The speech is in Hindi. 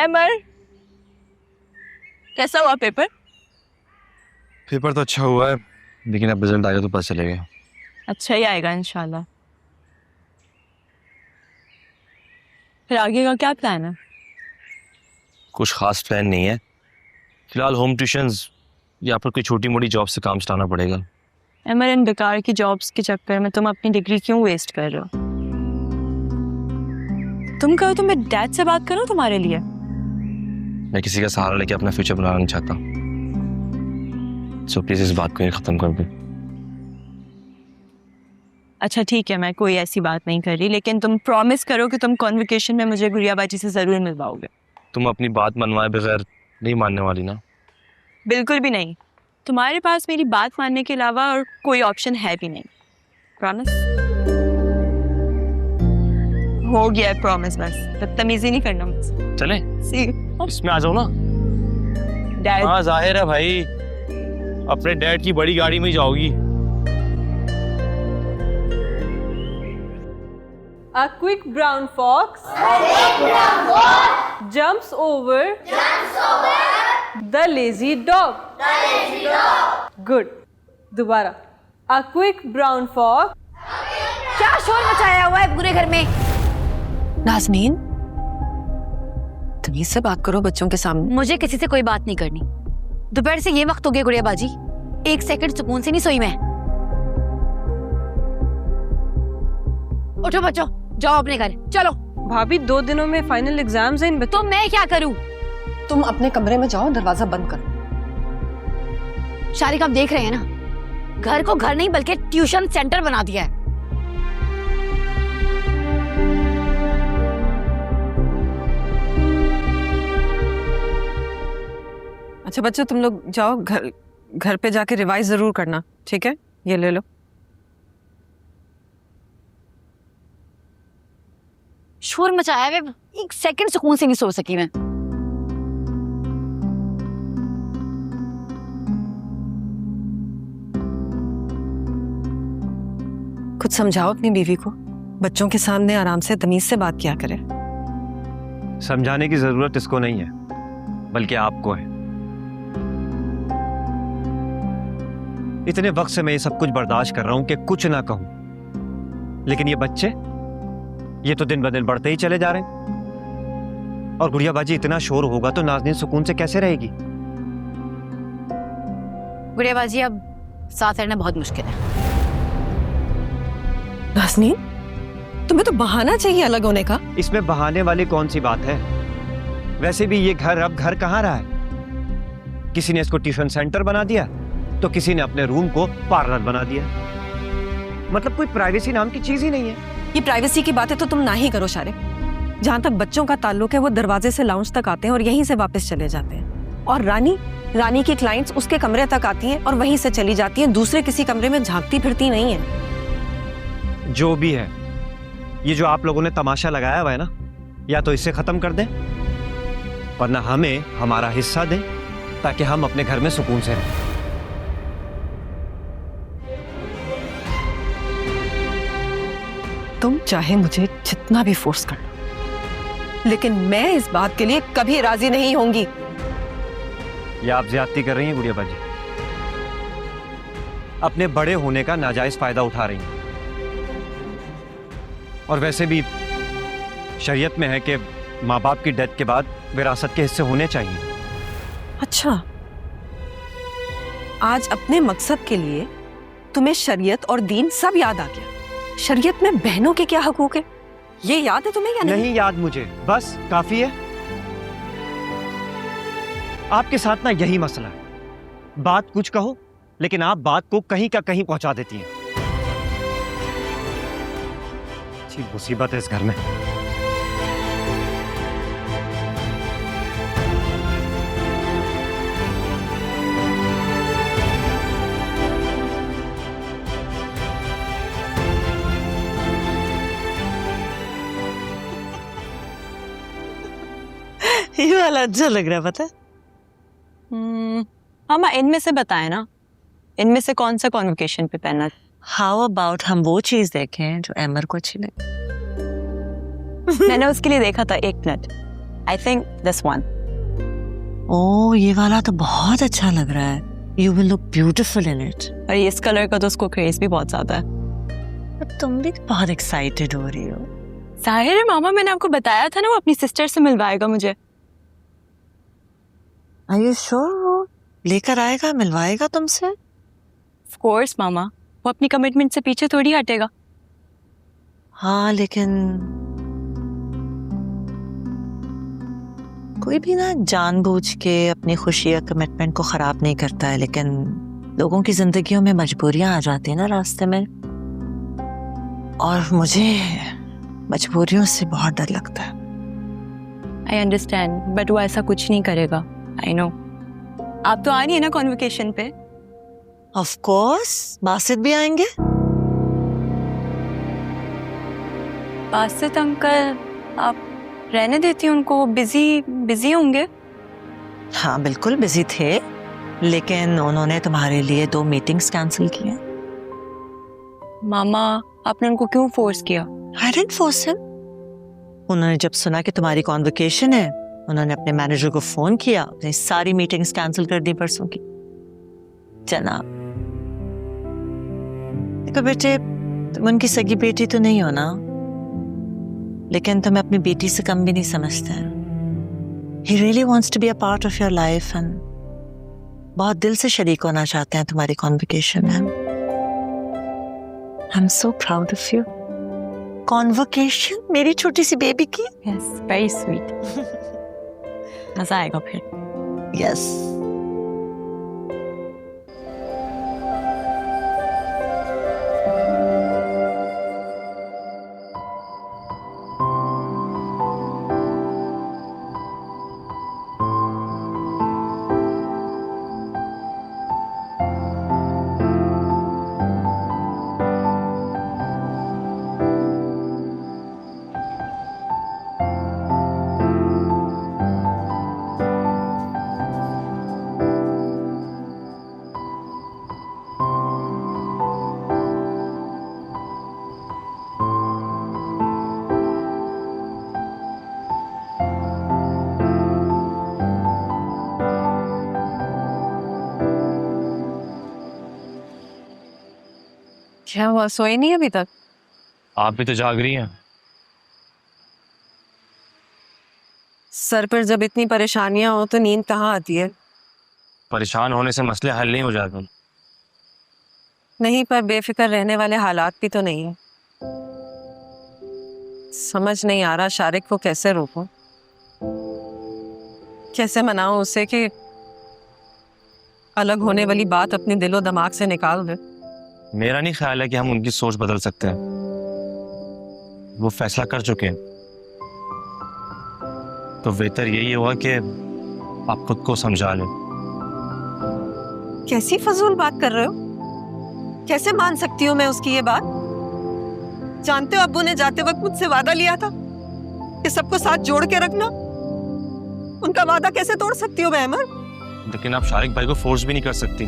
अमर, कैसा हुआ पेपर? पेपर तो अच्छा हुआ है, लेकिन अब रिजल्ट आएगा तो पता चलेगा। अच्छा ही आएगा इंशाल्लाह। फिर आगे का क्या प्लान है? कुछ खास प्लान नहीं है फिलहाल। होम ट्यूशंस या फिर कोई छोटी मोटी जॉब से काम चलाना पड़ेगा। अमर, इन बेकार की जॉब्स के चक्कर में तुम अपनी डिग्री क्यों वेस्ट कर रहे हो? तुम कहो तो मैं डैड से बात करूं तुम्हारे लिए? मैं किसी का सहारा लेके अपना फ्यूचर बनाना नहीं चाहता, सो प्लीज इस बात को ही खत्म कर दो। अच्छा ठीक है, मैं कोई ऐसी बात नहीं कर रही, लेकिन तुम प्रॉमिस करो कि तुम कॉन्वोकेशन में मुझे गुड़िया बाजी से जरूर मिलवाओगे। तुम अपनी बात मनवाए बगैर नहीं मानने वाली ना? बिल्कुल भी नहीं। तुम्हारे पास मेरी बात मानने के अलावा और कोई ऑप्शन है भी नहीं। प्रॉमिस? हो गया है प्रॉमिस, बस बदतमीजी नहीं करना मुझसे। चले सी इसमें आ जाओ ना। डैड, हाँ जाहिर है भाई, अपने डैड की बड़ी गाड़ी में ही जाओगी। A quick brown fox jumps over the lazy dog. Good. दोबारा। A quick brown fox. क्या शोर मचाया हुआ है पूरे घर में? नाज़नीन, तमीज से बात करो बच्चों के सामने। मुझे किसी से कोई बात नहीं करनी। दोपहर से ये वक्त हो गया गुड़िया बाजी, 1 सेकंड सुकून से नहीं सोई मैं। उठो बच्चों, जाओ अपने घर, चलो। भाभी 2 दिनों में फाइनल एग्जाम्स हैं इन बच्चों। तो मैं क्या करूं? तुम अपने कमरे में जाओ, दरवाजा बंद करो। शारिक, आप देख रहे हैं ना, घर को घर नहीं बल्कि ट्यूशन सेंटर बना दिया है। अच्छा बच्चों, तुम लोग जाओ घर पे जाके रिवाइज जरूर करना, ठीक है? ये ले लो। शोर मचाया है, 1 सेकंड सुकून से नहीं सो सकी मैं। कुछ समझाओ अपनी बीवी को, बच्चों के सामने आराम से तमीज से बात किया करे। समझाने की जरूरत इसको नहीं है, बल्कि आपको है। इतने वक्त से मैं ये सब कुछ बर्दाश्त कर रहा हूं कि कुछ ना कहूं, लेकिन ये बच्चे, ये तो दिन ब दिन बढ़ते ही चले जा रहे हैं। और गुड़िया बाजी, इतना शोर होगा तो नाज़नीन सुकून से कैसे रहेगी? गुड़िया बाजी, अब साथ रहना बहुत मुश्किल है। नाज़नीन, तुम्हें तो बहाना चाहिए अलग होने का। इसमें बहाने वाली कौन सी बात है? वैसे भी ये घर अब घर कहाँ रहा है? किसी ने इसको ट्यूशन सेंटर बना दिया, तो किसी ने अपने रूम को पार्लर बना दिया। मतलब कोई प्राइवेसी नाम की चीज ही नहीं है। ये प्राइवेसी की बातें तो तुम ना ही करो शारिक। जहां तक बच्चों का ताल्लुक है, वो दरवाजे से लाउंज तक आते हैं और यहीं से वापस चले जाते हैं। और रानी की क्लाइंट्स उसके कमरे तक आती हैं और वहीं से चली जाती हैं, दूसरे किसी कमरे में झांकती फिरती नहीं है। जो भी है, ये जो आप लोगों ने तमाशा लगाया हुआ है ना, या तो इसे खत्म कर दें, वरना हमें हमारा हिस्सा दें, ताकि हम अपने घर में सुकून से रहें। तुम चाहे मुझे जितना भी फोर्स कर लो, लेकिन मैं इस बात के लिए कभी राजी नहीं होंगी। ये आप ज्यादती कर रही हैं गुड़िया बाजी, अपने बड़े होने का नाजायज फायदा उठा रही हैं। और वैसे भी शरीयत में है कि माँ बाप की डेथ के बाद विरासत के हिस्से होने चाहिए। अच्छा, आज अपने मकसद के लिए तुम्हें शरीयत और दीन सब याद आ गया। शरीयत में बहनों के क्या हकूक है, ये याद है तुम्हें या नहीं? नहीं याद मुझे, बस काफी है। आपके साथ ना यही मसला है, बात कुछ कहो लेकिन आप बात को कहीं का कहीं पहुंचा देती हैं। अच्छी मुसीबत है इस घर में। ये वाला अच्छा लग रहा है, पता है? हाँ, इनमें से बताए ना, इनमें से कौन सा कॉन्वोकेशन पे पहना? हाउ अबाउट हम वो चीज देखें जो अमर को अच्छी लगे। मैंने उसके लिए देखा था, 1 minute. I think this one. ओह ये वाला तो बहुत अच्छा लग रहा है. You will look beautiful in it. और इस कलर का तो उसको क्रेज भी बहुत ज्यादा है. पर तुम भी बहुत एक्साइटेड हो रही हो. जाहिर है मामा, मैंने आपको बताया था ना वो अपनी सिस्टर से मिलवाएगा मुझे. Are you sure वो लेकर आएगा, मिलवाएगा तुमसे? Of course मामा, वो अपनी कमिटमेंट से पीछे थोड़ी हटेगा. हाँ लेकिन कोई भी ना जानबूझ के अपनी खुशी या कमिटमेंट को खराब नहीं करता है, लेकिन लोगों की जिंदगियों में मजबूरियां आ जाती है ना रास्ते में, और मुझे मजबूरियों से बहुत डर लगता है. I understand, but वो ऐसा कुछ नहीं करेगा. I know. आप तो आ रही है ना कॉन्वोकेशन पे? ऑफ कोर्स बासित भी आएंगे. बासित अंकल, आप रहने देती उनको, बिजी होंगे. हाँ बिल्कुल बिजी थे, लेकिन उन्होंने तुम्हारे लिए 2 मीटिंग्स कैंसिल की हैं. मामा, आपने उनको क्यों फोर्स किया? I didn't force him. उन्होंने जब सुना कि तुम्हारी कॉन्वोकेशन है, उन्होंने अपने मैनेजर को फोन किया, अपनी सारी मीटिंग्स कैंसिल कर दी परसों की. जनाब देखो बेटे, तुम उनकी सगी बेटी तो नहीं हो ना, लेकिन तुम्हें अपनी बेटी से कम भी नहीं समझते हैं. He really wants to be a part of your life and बहुत दिल से शरीक होना चाहते हैं तुम्हारी कॉन्वोकेशन में. I'm so proud of you. Convocation मेरी छोटी सी बेबी की. Yes, very sweet. मजा आएगा फिर. Yes. क्या हुआ, सोए नहीं अभी तक? आप भी तो जाग रही हैं. सर पर जब इतनी परेशानियां हो तो नींद कहाँ आती है? परेशान होने से मसले हल नहीं हो जाते. नहीं, पर बेफिक्र रहने वाले हालात भी तो नहीं है. समझ नहीं आ रहा शारिक को कैसे रोकूं, कैसे मनाऊं उसे कि अलग होने वाली बात अपने दिलो दिमाग से निकाल दे. मेरा नहीं ख्याल है कि हम उनकी सोच बदल सकते हैं. वो फैसला कर चुके हैं, तो बेहतर यही होगा कि आप खुद को समझा लें. कैसी फजूल बात कर रहे हो? कैसे मान सकती हूँ मैं उसकी ये बात? जानते हो अब्बू ने जाते वक्त मुझसे वादा लिया था कि सबको साथ जोड़ के रखना. उनका वादा कैसे तोड़ सकती हूँ मैं अमर? लेकिन आप शारिक भाई को फोर्स भी नहीं कर सकती.